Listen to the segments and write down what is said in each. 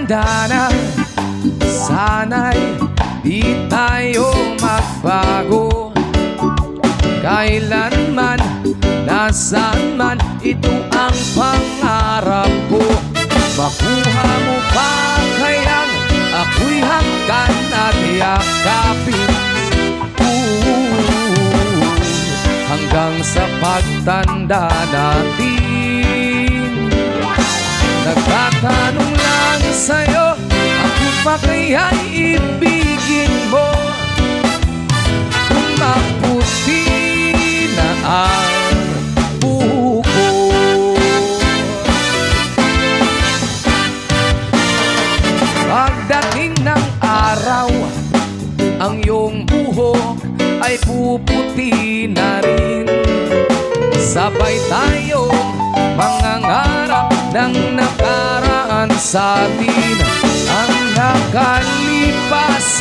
Handa na, sana'y di tayo magbago. Kailanman, nasaan man, ito ang pangarap ko. Makuha mo pa kayang ako'y hanggan at yakapin, hanggang sa pagtanda natin. Nagtatanong lang sa'yo, ako pa kaya'y ibigin mo kung maputi na ang buko. Pagdating ng araw, ang iyong buhok ay puputi na rin. Sabay tayong mangangarap ng nakaraan sa atin. Ang nakalipas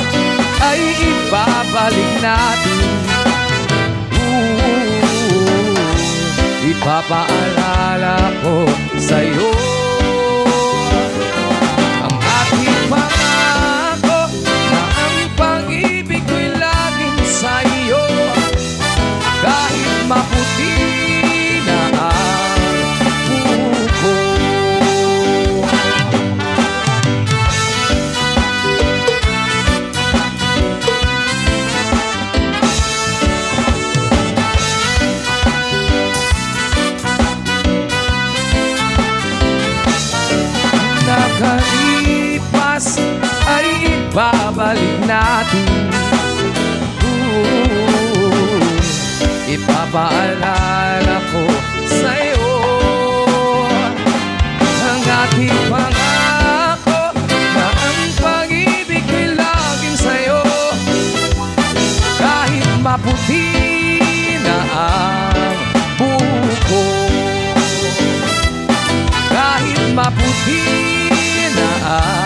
ay ibabalik natin. Ipapaalala ko sa'yo ang ating pangako na ang pag-ibig ko'y laging sa'yo. Kahit maputi na ang buko. Nakalipas ay ibabalik natin. Ipapaalala ko sa'yo ang ating pangako na ang pag-ibig ko'y laging sa'yo. Kahit maputi na ang buko, kahit maputi na ang